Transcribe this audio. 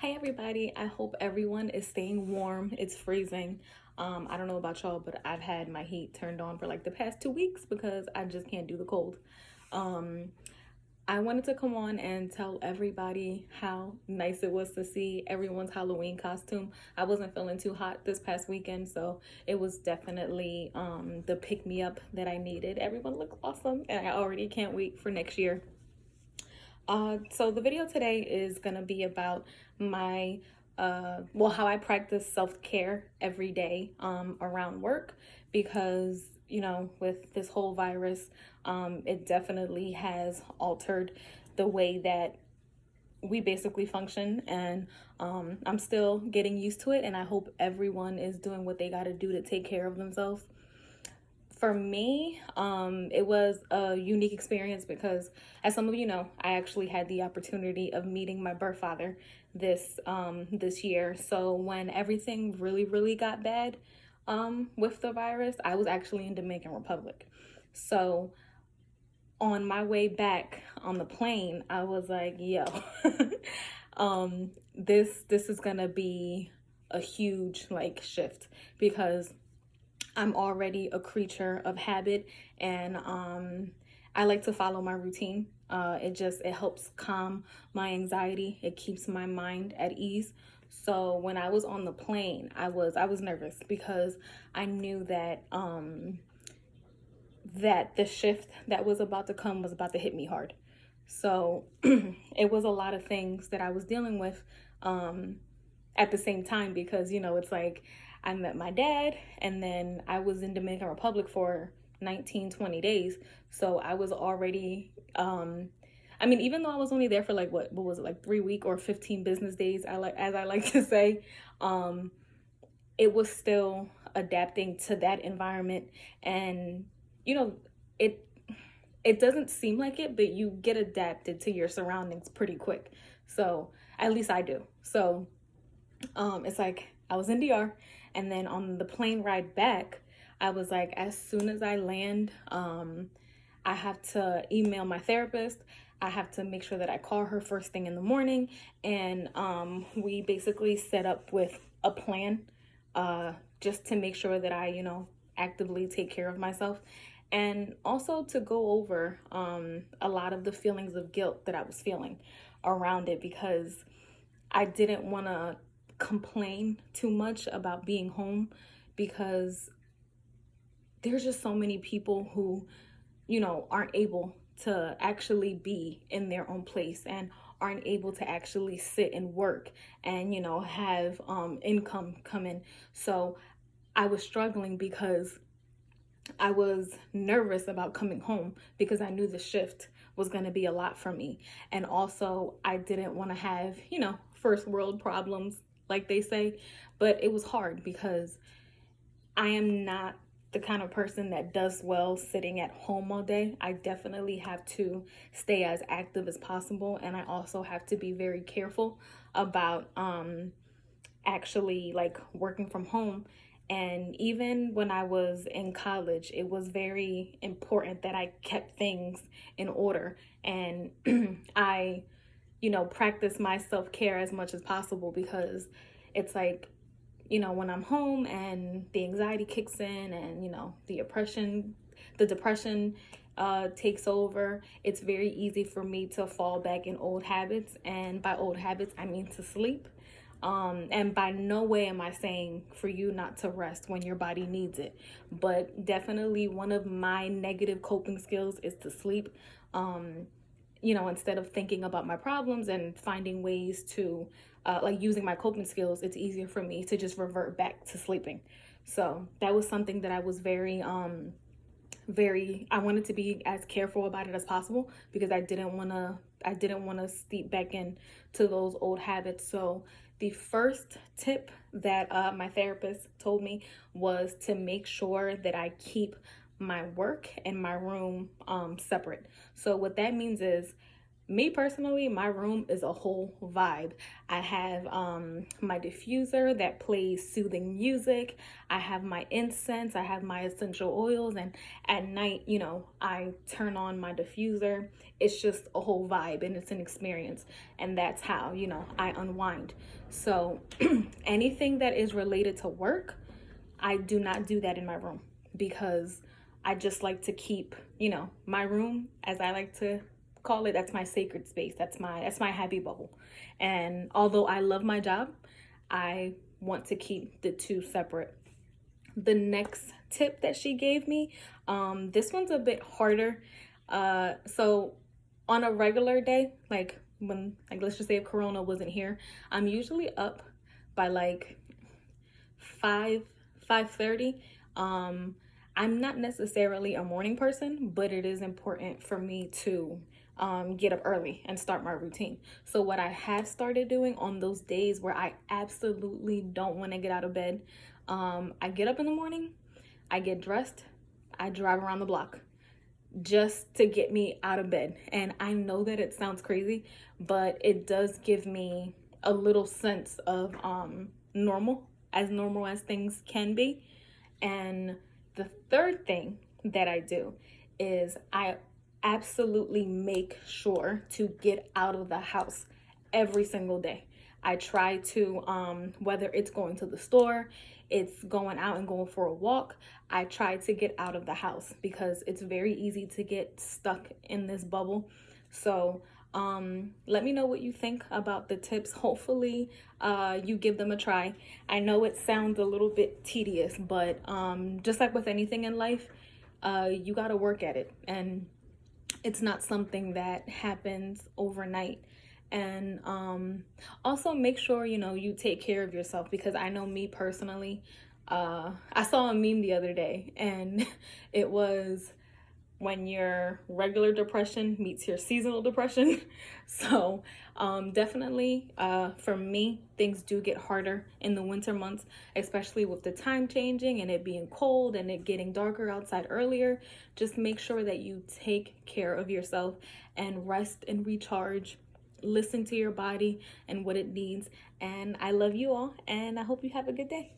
Hi everybody, I hope everyone is staying warm. It's freezing. I don't know about y'all, but I've had my heat turned on for like the past 2 weeks because I just can't do the cold. Um, I wanted to come on and tell everybody how nice it was to see everyone's Halloween costume. I wasn't feeling too hot this past weekend, so it was definitely the pick me up that I needed. Everyone looked awesome, and I already can't wait for next year. So the video today is gonna be about my how I practice self-care every day around work because with this whole virus, it definitely has altered the way that we basically function, and I'm still getting used to it, and I hope everyone is doing what they got to do to take care of themselves. For me, it was a unique experience because, as some of you know, I actually had the opportunity of meeting my birth father this year. So when everything really got bad with the virus, I was actually in Dominican Republic. So on my way back on the plane, I was like, "Yo, this is gonna be a huge like shift because." I'm already a creature of habit, and I like to follow my routine. It helps calm my anxiety. It keeps my mind at ease. So when I was on the plane, I was nervous because I knew that the shift that was about to come was about to hit me hard. So it was a lot of things that I was dealing with um, at the same time because it's like I met my dad, and then I was in Dominican Republic for 19-20 days. So I was already even though I was only there for like what was it, like 3 week or 15 business days, I like to say, um it was still adapting to that environment. And you know it it doesn't seem like it, but you get adapted to your surroundings pretty quick. So at least I do. So it's like I was in DR, and then on the plane ride back, I was like, as soon as I land, I have to email my therapist. I have to make sure that I call her first thing in the morning, and we basically set up with a plan, just to make sure that I, actively take care of myself, and also to go over a lot of the feelings of guilt that I was feeling around it because I didn't want to complain too much about being home because there's just so many people who, aren't able to actually be in their own place and aren't able to actually sit and work and, have income come in. So I was struggling because I was nervous about coming home because I knew the shift was going to be a lot for me. And also, I didn't want to have, first world problems, like they say. But it was hard because I am not the kind of person that does well sitting at home all day. I definitely have to stay as active as possible. And I also have to be very careful about actually like working from home. And even when I was in college, it was very important that I kept things in order, and I, practice my self-care as much as possible because it's like, when I'm home and the anxiety kicks in, and the depression takes over, it's very easy for me to fall back in old habits. And by old habits, I mean to sleep. And by no way am I saying for you not to rest when your body needs it, but definitely one of my negative coping skills is to sleep. Instead of thinking about my problems and finding ways to, like using my coping skills, it's easier for me to just revert back to sleeping. So that was something that I was I wanted to be as careful about it as possible because I didn't want to steep back in to those old habits. So the first tip that my therapist told me was to make sure that I keep my work and my room separate. So what that means is Me personally, my room is a whole vibe. I have my diffuser that plays soothing music. I have my incense, I have my essential oils, and at night, I turn on my diffuser. It's just a whole vibe and it's an experience. And that's how, I unwind. So anything that is related to work, I do not do that in my room because I just like to keep, my room, as I like to call it, that's my sacred space. That's my happy bubble. And although I love my job, I want to keep the two separate. The next tip that she gave me, this one's a bit harder. So on a regular day, like when, like, let's just say if Corona wasn't here, I'm usually up by like 5:30. I'm not necessarily a morning person, but it is important for me to get up early and start my routine. So what I have started doing on those days where I absolutely don't want to get out of bed, I get up in the morning, I get dressed, I drive around the block just to get me out of bed. And I know that it sounds crazy, but it does give me a little sense of normal as things can be. And the third thing that I do is I absolutely make sure to get out of the house every single day. I try to, whether it's going to the store, it's going out and going for a walk, I try to get out of the house because it's very easy to get stuck in this bubble. So let me know what you think about the tips. Hopefully you give them a try. I know it sounds a little bit tedious, but just like with anything in life, you got to work at it, and it's not something that happens overnight. And also make sure you take care of yourself, because I know me personally, I saw a meme the other day, and it was when your regular depression meets your seasonal depression. So definitely for me, things do get harder in the winter months, especially with the time changing and it being cold and it getting darker outside earlier. Just make sure that you take care of yourself and rest and recharge. Listen to your body and what it needs. And I love you all, and I hope you have a good day.